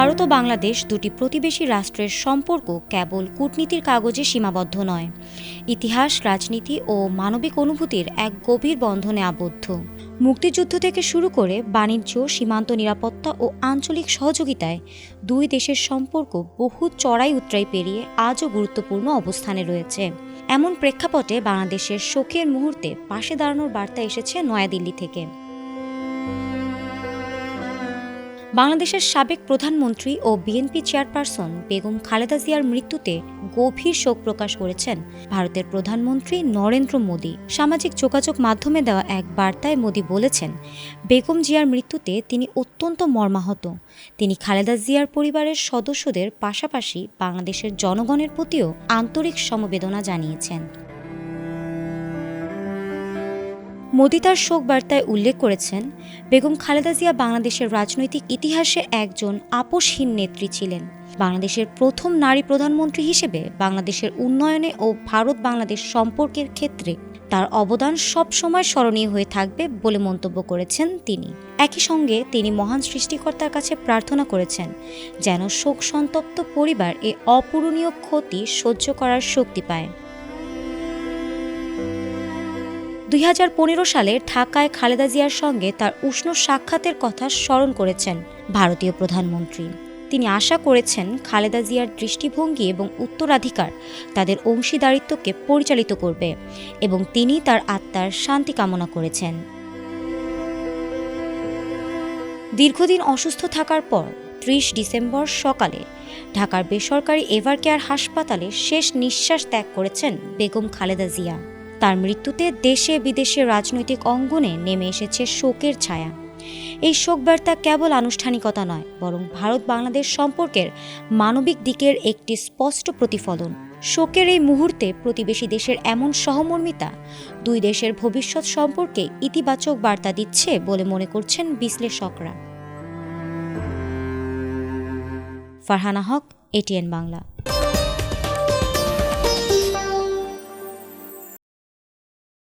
ভারত ও বাংলাদেশ দুটি প্রতিবেশী রাষ্ট্রের সম্পর্ক কেবল কূটনীতির কাগজে সীমাবদ্ধ নয়, ইতিহাস, রাজনীতি ও মানবিক অনুভূতির এক গভীর বন্ধনে আবদ্ধ। মুক্তিযুদ্ধ থেকে শুরু করে বাণিজ্য, সীমান্ত নিরাপত্তা ও আঞ্চলিক সহযোগিতায় দুই দেশের সম্পর্ক বহু চড়াই উতরাই পেরিয়ে আজও গুরুত্বপূর্ণ অবস্থানে রয়েছে। এমন প্রেক্ষাপটে বাংলাদেশের শোকের মুহূর্তে পাশে দাঁড়ানোর বার্তা এসেছে নয়াদিল্লি থেকে। বাংলাদেশের সাবেক প্রধানমন্ত্রী ও বিএনপি চেয়ারপারসন বেগম খালেদা জিয়ার মৃত্যুতে গভীর শোক প্রকাশ করেছেন ভারতের প্রধানমন্ত্রী নরেন্দ্র মোদী। সামাজিক যোগাযোগ মাধ্যমে দেওয়া এক বার্তায় মোদী বলেছেন, বেগম জিয়ার মৃত্যুতে তিনি অত্যন্ত মর্মাহত। তিনি খালেদা জিয়ার পরিবারের সদস্যদের পাশাপাশি বাংলাদেশের জনগণের প্রতিও আন্তরিক সমবেদনা জানিয়েছেন। মোদী তার শোক বার্তায় উল্লেখ করেছেন, বেগম খালেদা জিয়া বাংলাদেশের রাজনৈতিক ইতিহাসে একজন আপোষহীন নেত্রী ছিলেন। বাংলাদেশের প্রথম নারী প্রধানমন্ত্রী হিসেবে বাংলাদেশের উন্নয়নে ও ভারত বাংলাদেশ সম্পর্কের ক্ষেত্রে তার অবদান সবসময় স্মরণীয় হয়ে থাকবে বলে মন্তব্য করেছেন তিনি। একই সঙ্গে তিনি মহান সৃষ্টিকর্তার কাছে প্রার্থনা করেছেন যেন শোক সন্তপ্ত পরিবার এ অপূরণীয় ক্ষতি সহ্য করার শক্তি পায়। 2015 সালে ঢাকায় খালেদা জিয়ার সঙ্গে তার উষ্ণ সাক্ষাতের কথা স্মরণ করেছেন ভারতীয় প্রধানমন্ত্রী। তিনি আশা করেছেন খালেদা জিয়ার দৃষ্টিভঙ্গি এবং উত্তরাধিকার তাদের অংশীদারিত্বকে পরিচালিত করবে এবং তিনি তার আত্মার শান্তি কামনা করেছেন। দীর্ঘদিন অসুস্থ থাকার পর 30 ডিসেম্বর সকালে ঢাকার বেসরকারি এভারকেয়ার হাসপাতালে শেষ নিঃশ্বাস ত্যাগ করেছেন বেগম খালেদা জিয়া। তার মৃত্যুতে দেশে বিদেশে রাজনৈতিক অঙ্গনে নেমে এসেছে শোকের ছায়া। এই শোকবার্তা কেবল আনুষ্ঠানিকতা নয়, বরং ভারত বাংলাদেশ সম্পর্কের মানবিক দিকের একটি স্পষ্ট প্রতিফলন। শোকের এই মুহূর্তে প্রতিবেশী দেশের এমন সহমর্মিতা দুই দেশের ভবিষ্যৎ সম্পর্কে ইতিবাচক বার্তা দিচ্ছে বলে মনে করছেন বিশ্লেষকরা। ফারহানা হক, ATN বাংলা।